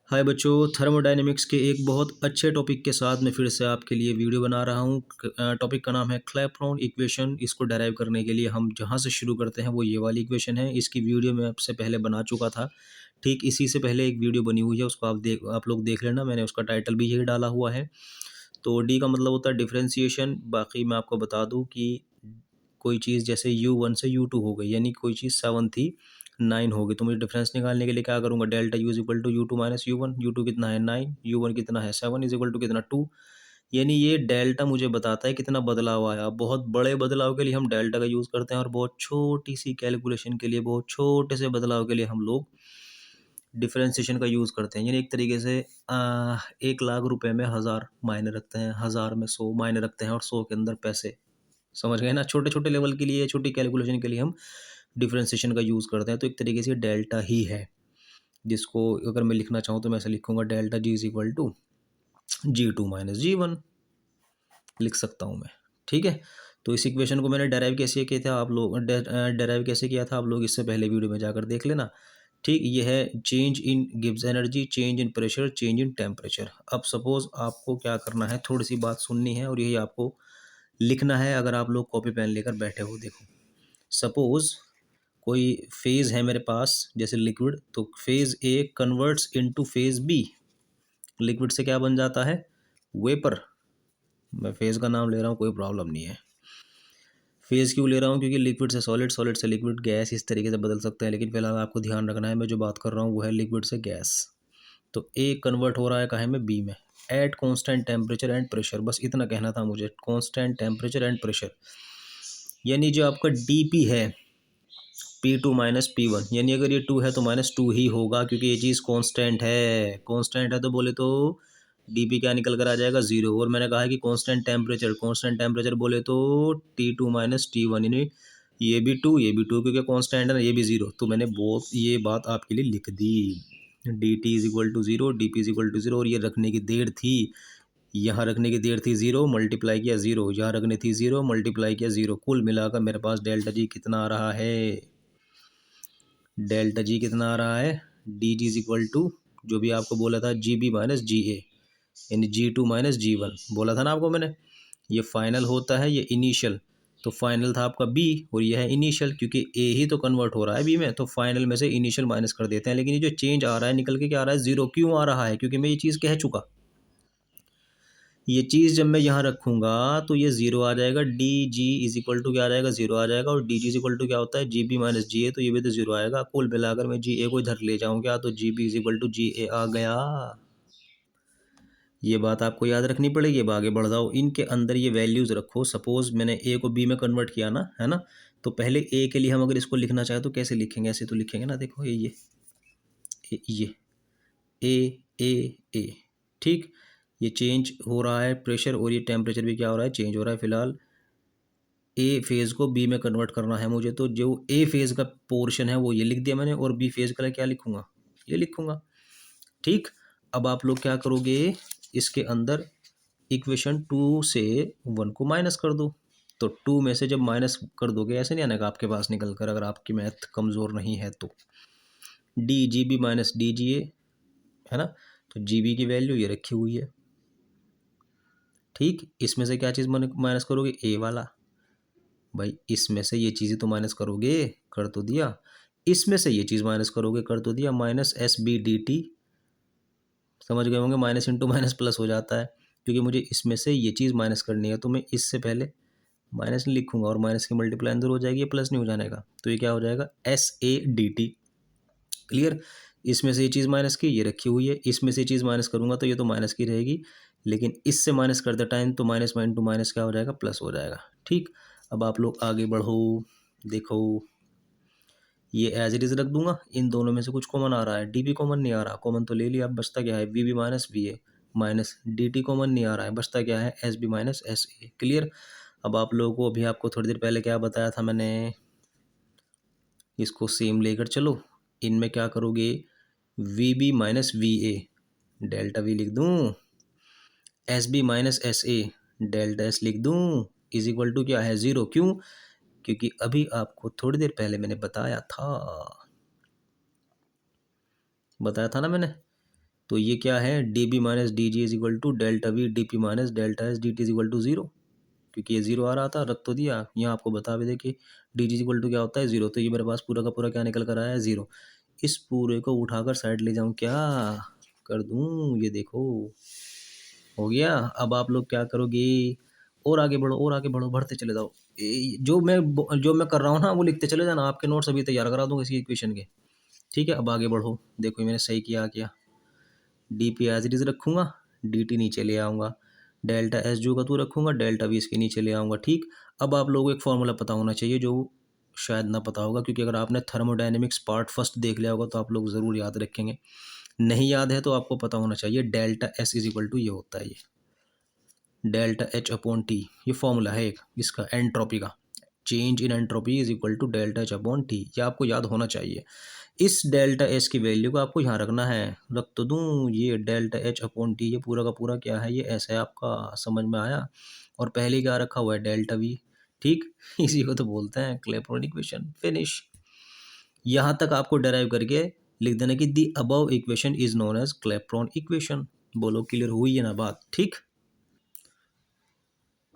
हाय बच्चों, थर्मोडायनेमिक्स के एक बहुत अच्छे टॉपिक के साथ मैं फिर से आपके लिए वीडियो बना रहा हूँ। टॉपिक का नाम है क्लैपेरॉन इक्वेशन। इसको डेराइव करने के लिए हम जहाँ से शुरू करते हैं वो ये वाली इक्वेशन है। इसकी वीडियो मैं आपसे पहले बना चुका था। ठीक इसी से पहले एक वीडियो बनी हुई है, उसको आप लोग देख लेना। मैंने उसका टाइटल भी यही डाला हुआ है। तो डी का मतलब होता है डिफ्रेंसिएशन। बाकी मैं आपको बता दूँ कि कोई चीज़ जैसे U1 से U2 हो गई, यानी कोई चीज़ 7 थी 9 हो गई, तो मुझे डिफरेंस निकालने के लिए क्या करूँगा, delta U is equal to U2 minus U1। U2 कितना है 9, U1 कितना है 7 इज इक्वल टू कितना 2। यानी ये डेल्टा मुझे बताता है कितना बदलाव आया। बहुत बड़े बदलाव के लिए हम डेल्टा का यूज़ करते हैं और बहुत छोटी सी कैलकुलेशन के लिए, बहुत छोटे से बदलाव के लिए हम लोग डिफरेंशिएशन का यूज़ करते हैं। यानी एक तरीके से 1 लाख रुपए में 1000 मायने रखते हैं, 1000 में 100 मायने रखते हैं और 100 के अंदर पैसे। समझ गए ना? छोटे छोटे लेवल के लिए, छोटी कैलकुलेशन के लिए हम डिफरेंशिएशन का यूज़ करते हैं। तो एक तरीके से डेल्टा ही है, जिसको अगर मैं लिखना चाहूँ तो मैं ऐसे लिखूंगा, delta G is equal to G2 minus G1 लिख सकता हूँ मैं। ठीक है, तो इस इक्वेशन को मैंने डेराइव कैसे किया था, आप लोग डेराइव कैसे किया था आप लोग इससे पहले वीडियो में जाकर देख लेना। ठीक, ये है change in Gibbs energy, change in pressure, change in temperature. अब सपोज आपको क्या करना है, थोड़ी सी बात सुननी है और यही आपको लिखना है। अगर आप लोग कॉपी पेन लेकर बैठे हो, देखो सपोज कोई फेज़ है मेरे पास जैसे लिक्विड, तो phase A converts into phase B. Liquid से क्या बन जाता है, वेपर। मैं फेज़ का नाम ले रहा हूँ, कोई प्रॉब्लम नहीं है। फेज़ क्यों ले रहा हूँ, क्योंकि लिक्विड से सॉलिड, सॉलिड से लिक्विड, गैस इस तरीके से बदल सकते हैं। लेकिन फिलहाल आपको ध्यान रखना है, मैं जो बात कर रहा हूँ वो है लिक्विड से गैस। तो ए कन्वर्ट हो रहा है कहाँ में, बी में, at constant temperature and pressure. बस इतना कहना था मुझे, कॉन्स्टेंट टेम्परेचर एंड प्रेशर। यानी जो आपका डी पी है, P2 माइनस P1, यानी अगर ये 2 है तो -2 ही होगा, क्योंकि ये चीज़ कांस्टेंट है। कांस्टेंट है तो बोले तो dp क्या निकल कर आ जाएगा, 0। और मैंने कहा है कि कांस्टेंट टेम्परेचर, कांस्टेंट टेम्परेचर बोले तो T2 माइनस T1, यानी ये भी 2 ये भी 2, क्योंकि कांस्टेंट है ना, ये भी 0। तो मैंने बहुत ये बात आपके लिए लिख दी, dt is equal to 0, dp is equal to 0। और ये रखने की देर थी, यहाँ रखने की देर थी 0, मल्टीप्लाई किया 0, यहाँ रखने थी 0, मल्टीप्लाई किया 0। कुल मिलाकर मेरे पास डेल्टा जी कितना आ रहा है, डेल्टा जी कितना आ रहा है, D G is equal to, जो भी आपको बोला था, जी बी माइनस जी ए, यानी G2 माइनस G1 बोला था ना आपको मैंने। ये फाइनल होता है, ये इनिशियल। तो फाइनल था आपका बी और ये है इनिशियल, क्योंकि ए ही तो कन्वर्ट हो रहा है बी में, तो फाइनल में से इनिशियल माइनस कर देते हैं। लेकिन ये जो चेंज आ रहा है निकल के क्या आ रहा है, 0 क्यों आ रहा है, क्योंकि मैं ये चीज़ कह चुका। ये चीज़ जब मैं यहाँ रखूँगा तो ये 0 आ जाएगा, D G is equal to क्या आ जाएगा, 0 आ जाएगा। और D G is equal to क्या होता है, जी बी माइनस जी ए, तो ये भी तो 0 आएगा। कुल मिलाकर मैं जी ए को इधर ले जाऊँ क्या, तो G B is equal to G A आ गया। ये बात आपको याद रखनी पड़ेगी। अब आगे बढ़ जाओ, इनके अंदर ये वैल्यूज़ रखो। सपोज मैंने ए को बी में कन्वर्ट किया ना, है ना, तो पहले ए के लिए हम अगर इसको लिखना चाहें तो कैसे लिखेंगे, ऐसे तो लिखेंगे ना, देखो ये ए ए ए। ठीक, ये चेंज हो रहा है प्रेशर, और ये टेम्परेचर भी क्या हो रहा है, चेंज हो रहा है। फिलहाल ए फेज़ को बी में कन्वर्ट करना है मुझे, तो जो ए फेज़ का पोर्शन है वो ये लिख दिया मैंने, और बी फेज़ का क्या लिखूंगा, ये लिखूंगा। ठीक, अब आप लोग क्या करोगे, इसके अंदर इक्वेशन 2 से 1 को माइनस कर दो। तो 2 में से जब माइनस कर दोगे, ऐसे नहीं आने का आपके पास निकल कर, अगर आपकी मैथ कमज़ोर नहीं है तो। D G B minus D G A, है ना, तो जी बी की वैल्यू ये रखी हुई है। ठीक, इसमें से क्या चीज़ माइनस करोगे, ए वाला। भाई इसमें से ये चीज़ें तो माइनस करोगे, कर तो दिया। इसमें से ये चीज़ माइनस करोगे, कर तो दिया। Minus S B D T, समझ गए होंगे, माइनस इंटू माइनस प्लस हो जाता है, क्योंकि मुझे इसमें से ये चीज़ माइनस करनी है। तो मैं इससे पहले माइनस नहीं लिखूंगा, और माइनस की मल्टीप्लाई अंदर हो जाएगी, ये प्लस नहीं हो जाने का। तो ये क्या हो जाएगा, S A D T. Clear, इसमें से ये चीज़ माइनस की ये रखी हुई है, इसमें से ये चीज़ माइनस करूंगा तो ये तो माइनस की रहेगी, लेकिन इससे माइनस करते टाइम तो माइनस माइन टू माइनस क्या हो जाएगा, प्लस हो जाएगा। ठीक, अब आप लोग आगे बढ़ो, देखो ये एज इट इज़ रख दूंगा। इन दोनों में से कुछ कॉमन आ रहा है, डी बी कॉमन नहीं आ रहा, कॉमन तो ले लिया। अब बचता क्या है, V B minus V A minus D T, common नहीं आ रहा है, बचता क्या है, S B minus S A. Clear, अब आप लोगों को अभी आपको थोड़ी देर पहले क्या बताया था मैंने, इसको सेम लेकर चलो। इनमें क्या करोगे, V B minus V A, delta V लिख दूँ, S B minus S A, delta S लिख दूँ, इज इक्वल टू क्या है, 0। क्यों, क्योंकि अभी आपको थोड़ी देर पहले मैंने बताया था ना मैंने, तो ये क्या है, D B minus D G is equal to delta V D P minus delta S D T is equal to zero, क्योंकि ये जीरो आ रहा था, रख तो दिया। यहाँ आपको बता भी दे कि D G is equal to क्या होता है, जीरो। तो ये मेरे पास पूरा का पूरा क्या निकल कर आया है, जीरो। इस पूरे को उठाकर साइड ले जाऊं, क्या कर दूं, ये देखो हो गया। अब आप लोग क्या करोगे, और आगे बढ़ो और आगे बढ़ो, बढ़ते चले जाओ। जो मैं कर रहा हूँ ना वो लिखते चले जाना, आपके नोट्स अभी तैयार करा दूंगा इसी इक्वेशन के। ठीक है, अब आगे बढ़ो, देखो ये मैंने सही किया क्या, D P as it is रखूंगा, डी टी नीचे ले आऊँगा, डेल्टा एस जो का तू रखूंगा, डेल्टा वी इसके नीचे ले आऊँगा। ठीक, अब आप लोगों को एक फॉर्मूला पता होना चाहिए जो शायद ना पता होगा, क्योंकि अगर आपने थर्मोडायनेमिक्स पार्ट फर्स्ट देख लिया होगा तो आप लोग ज़रूर याद रखेंगे। नहीं याद है तो आपको पता होना चाहिए, delta S is equal to ये होता है, ये डेल्टा एच अपॉन टी, ये फॉर्मूला है एक इसका एंट्रोपी का, change in entropy is equal to delta H upon T, ये आपको याद होना चाहिए। इस डेल्टा एच की वैल्यू को आपको यहाँ रखना है, रख तो दूँ, ये डेल्टा एच अपॉन टी, ये पूरा का पूरा क्या है, ये ऐसा है, आपका समझ में आया। और पहले क्या रखा हुआ है, डेल्टा वी। ठीक, इसी को तो बोलते हैं क्लैपेरॉन इक्वेशन, फिनिश। यहाँ तक आपको डेराइव करके लिख देना कि the above equation is known as Clapeyron equation. बोलो क्लियर हुई है ना बात, ठीक।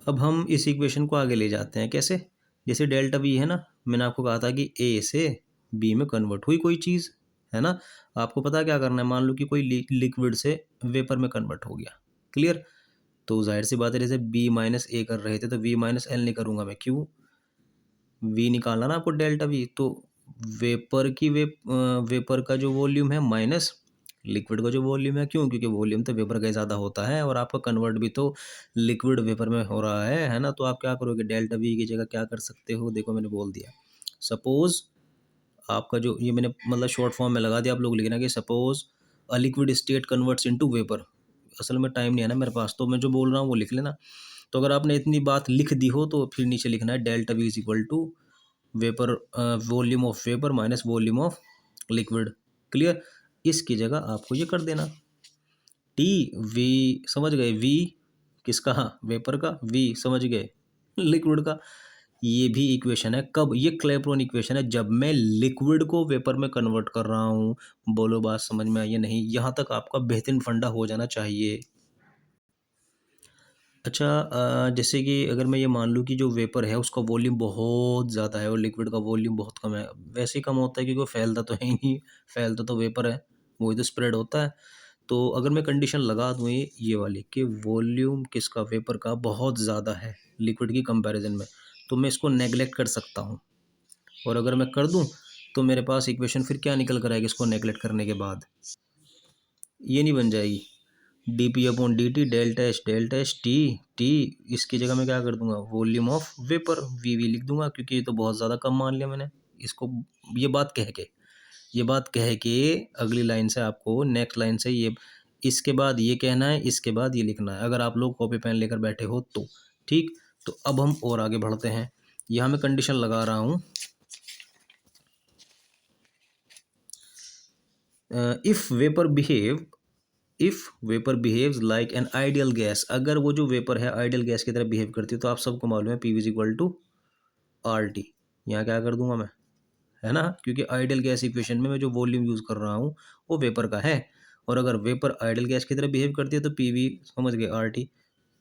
अब हम इस इक्वेशन को आगे ले जाते हैं, कैसे, जैसे डेल्टा वी है ना, मैंने आपको कहा था कि ए से बी में कन्वर्ट हुई कोई चीज़, है ना। आपको पता क्या करना है, मान लो कि कोई लिक्विड से वेपर में कन्वर्ट हो गया, क्लियर। तो जाहिर सी बात है, जैसे बी माइनस ए कर रहे थे तो वी माइनस एल नहीं करूँगा मैं, क्यों, वी निकालना ना आपको डेल्टा वी। तो वेपर की वेपर का जो वॉल्यूम है माइनस लिक्विड का जो वॉल्यूम है, क्यों, क्योंकि वॉल्यूम तो वेपर का ही ज़्यादा होता है और आपका कन्वर्ट भी तो लिक्विड वेपर में हो रहा है ना। तो आप क्या करोगे, डेल्टा वी की जगह क्या कर सकते हो, देखो मैंने बोल दिया, सपोज आपका जो ये मैंने मतलब शॉर्ट फॉर्म में लगा दिया, आप लोग लिखना कि suppose a liquid state converts into vapour. असल में टाइम नहीं है ना मेरे पास, तो मैं जो बोल रहा हूँ वो लिख लेना। तो अगर आपने इतनी बात लिख दी हो तो फिर नीचे लिखना है delta V is equal to vapour, volume of vapour minus volume of liquid, clear. इसकी जगह आपको ये कर देना, टी वी, समझ गए, वी किसका, वेपर का, वी समझ गए लिक्विड का। ये भी इक्वेशन है, कब, ये क्लैपेरॉन इक्वेशन है जब मैं लिक्विड को वेपर में कन्वर्ट कर रहा हूँ। बोलो बात समझ में आई या नहीं, यहाँ तक आपका बेहतरीन फंडा हो जाना चाहिए। अच्छा, जैसे कि अगर मैं ये मान लूँ कि जो वेपर है उसका वॉल्यूम बहुत ज़्यादा है और लिक्विड का वॉल्यूम बहुत कम है, वैसे ही कम होता है क्योंकि वो फैलता तो है ही नहीं, फैलता तो वेपर है, वही तो स्प्रेड होता है। तो अगर मैं कंडीशन लगा दूँ ये वाली कि वॉल्यूम किसका, वेपर का बहुत ज़्यादा है लिक्विड की कंपैरिजन में, तो मैं इसको नेगलेक्ट कर सकता हूँ। और अगर मैं कर दूँ तो मेरे पास इक्वेशन फिर क्या निकल कर आएगी, इसको नेगलेक्ट करने के बाद ये नहीं बन जाएगी, D P upon D T delta H T T, इसकी जगह मैं क्या कर दूंगा, वॉल्यूम ऑफ वेपर वी लिख दूंगा, क्योंकि ये तो बहुत ज़्यादा कम मान लिया मैंने इसको। ये बात कह के, ये बात कह के अगली लाइन से आपको, नेक्स्ट लाइन से ये, इसके बाद ये कहना है, इसके बाद ये लिखना है, अगर आप लोग कॉपी पेन लेकर बैठे हो तो। ठीक, तो अब हम और आगे बढ़ते हैं, यहाँ मैं कंडीशन लगा रहा हूँ, if vapour behave, if vapour behaves like an ideal gas, अगर वो जो वेपर है आइडियल गैस की तरह बिहेव करती है, तो आप सबको मालूम है P V is equal to R T. यहाँ क्या कर दूंगा मैं, है ना, क्योंकि आइडियल गैस इक्वेशन में मैं जो वॉल्यूम यूज़ कर रहा हूँ वो वेपर का है, और अगर वेपर आइडियल गैस की तरह बिहेव करती है तो पी वी, समझ गए, आर टी।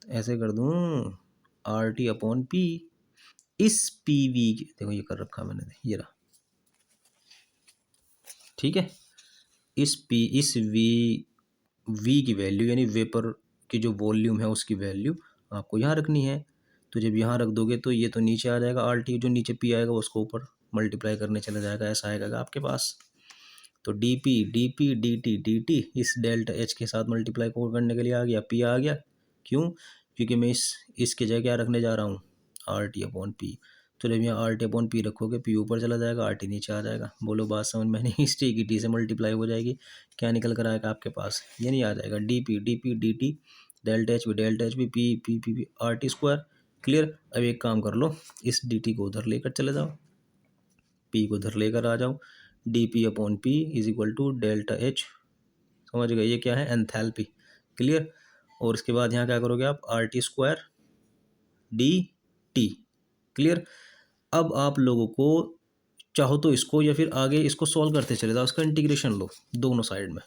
ऐसे कर दूँ, आर टी अपॉन पी, इस पी वी, देखो ये कर रखा मैंने, ये रहा, ठीक है। इस वी की वैल्यू यानी वेपर की जो वॉल्यूम है उसकी वैल्यू आपको यहाँ रखनी है। तो जब यहाँ रख दोगे तो ये तो नीचे आ जाएगा, आर टी जो नीचे पी आएगा उसको ऊपर मल्टीप्लाई करने चला जाएगा, ऐसा आएगा आपके पास। तो डी पी इस डेल्टा एच के साथ मल्टीप्लाई को करने के लिए आ गया, पी आ गया, क्यों, क्योंकि मैं इसके जगह क्या रखने जा रहा हूँ, आर टी अपॉन पी। तो जब यहाँ आर टी अपॉन पी रखोगे पी ऊपर चला जाएगा, आर टी नीचे आ जाएगा। बोलो बात समझ में नहीं, इस टी की टी से मल्टीप्लाई हो जाएगी, क्या निकल कर आएगा आपके पास, ये नहीं आ जाएगा, D P D T, delta H P P P P P R T square, clear. अब एक काम कर लो, इस डी टी को उधर लेकर चले जाओ, पी को उधर लेकर आ जाओ, D P upon P is equal to delta H, समझ गए, ये क्या है, एंथैल्पी, क्लियर। और इसके बाद यहाँ क्या करोगे आप, R T square D T, clear. अब आप लोगों को चाहो तो इसको या फिर आगे इसको सॉल्व करते चले जाओ, इसका इंटीग्रेशन लो दोनों साइड में,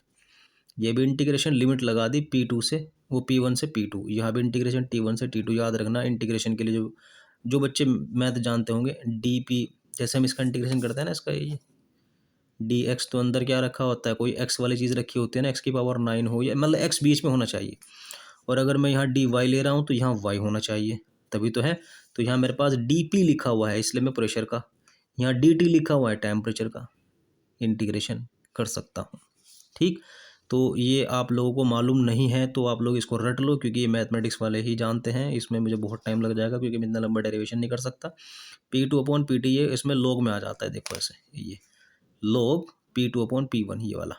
ये भी इंटीग्रेशन लिमिट लगा दी P2 से, वो P1 से P2, यहाँ भी इंटीग्रेशन T1 से T2। याद रखना इंटीग्रेशन के लिए जो जो बच्चे मैथ जानते होंगे, DP, जैसे हम इसका इंटीग्रेशन करते हैं ना, इसका ये dx, तो अंदर क्या रखा होता है, कोई x वाली चीज़ रखी होती है ना, x की पावर 9 हो, या मतलब x बीच में होना चाहिए। और अगर मैं यहाँ dy ले रहा हूँ तो यहाँ y होना चाहिए, तभी तो है। तो यहाँ मेरे पास dp लिखा हुआ है, इसलिए मैं प्रेशर का, यहाँ dt लिखा हुआ है टेम्परेचर का, इंटीग्रेशन कर सकता हूँ। ठीक, तो ये आप लोगों को मालूम नहीं है तो आप लोग इसको रट लो, क्योंकि ये मैथमेटिक्स वाले ही जानते हैं। इसमें मुझे बहुत टाइम लग जाएगा, क्योंकि मैं इतना लंबा डेरिवेशन नहीं कर सकता। P2/PT ये इसमें log में आ जाता है, देखो ऐसे, ये log P2/P1 ये वाला,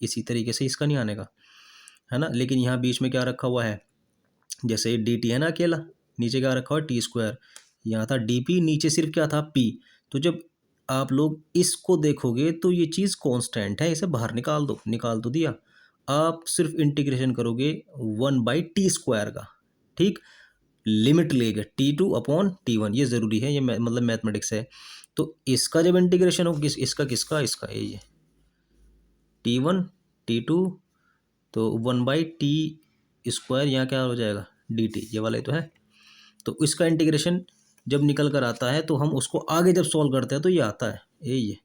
इसी तरीके से इसका नहीं आने का, है ना। लेकिन यहाँ बीच में क्या रखा हुआ है, जैसे dt है ना अकेला, नीचे क्या रखा हुआ है T², यहाँ था dp, नीचे सिर्फ क्या था p। तो जब आप लोग इसको देखोगे तो ये चीज़ कांस्टेंट है, इसे बाहर निकाल दो, निकाल तो दिया। आप सिर्फ इंटीग्रेशन करोगे 1/T² का, ठीक, लिमिट लेके T2/T1, ये ज़रूरी है, ये मतलब मैथमेटिक्स है। तो इसका जब इंटीग्रेशन हो, इसका किसका, इसका ये T1 T2, तो 1/T², यहाँ क्या हो जाएगा dt, ये वाला ही तो है। तो इसका इंटीग्रेशन जब निकल कर आता है तो हम उसको आगे जब सॉल्व करते हैं तो ये आता है ये,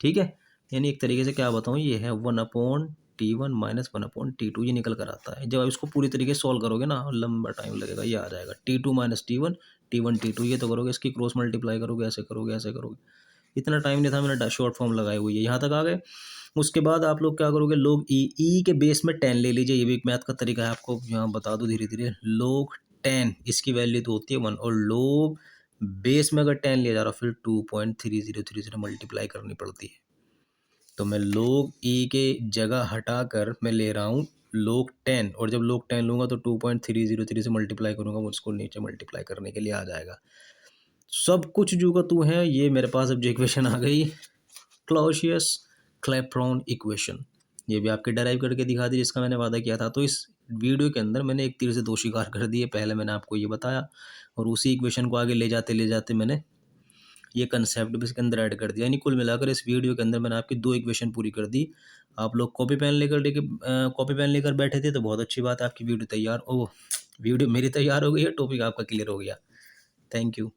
ठीक है। यानी एक तरीके से क्या बताऊँ, ये है 1/T1 माइनस 1/T2, ये निकल कर आता है। जब आप इसको पूरी तरीके से सॉल्व करोगे ना, लंबा टाइम लगेगा, ये आ जाएगा T2 minus T1, T1 T2, ये तो करोगे, इसकी क्रॉस मल्टीप्लाई करोगे, ऐसे करोगे, ऐसे करोगे। इतना टाइम नहीं था, मैंने शॉर्ट फॉर्म लगाई हुई है, यहाँ तक आ गए। उसके बाद आप लोग क्या करोगे, लोग ई के बेस में 10 ले लीजिए, ये भी एक मैथ का तरीका है, आपको यहाँ बता दूँ धीरे धीरे। लोग 10, इसकी वैल्यू तो होती है 1, और लोग बेस में अगर 10 लिया जा रहा, फिर 2.3030 मल्टीप्लाई करनी पड़ती है। तो मैं लोग ई के जगह हटा कर मैं ले रहा हूँ लोग 10, और जब लोग 10 लूँगा तो 2.3030 से मल्टीप्लाई करूँगा, मुझको नीचे मल्टीप्लाई करने के लिए आ जाएगा। सब कुछ जो का तू है, ये मेरे पास अब जो इक्वेशन आ गई, क्लॉसियस क्लैपेरॉन इक्वेशन, ये भी आपके डराइव करके दिखा दी, जिसका मैंने वादा किया था। तो इस वीडियो के अंदर मैंने एक तीर से दो शिकार कर दिए, पहले मैंने आपको ये बताया, और उसी इक्वेशन को आगे ले जाते मैंने ये कंसेप्ट भी इसके अंदर ऐड कर दिया। यानी कुल मिलाकर इस वीडियो के अंदर मैंने आपकी 2 इक्वेशन पूरी कर दी। आप लोग कॉपी पेन लेकर बैठे थे तो बहुत अच्छी बात है, आपकी वीडियो तैयार, वीडियो मेरी तैयार हो गई है, टॉपिक आपका क्लियर हो गया। Thank you.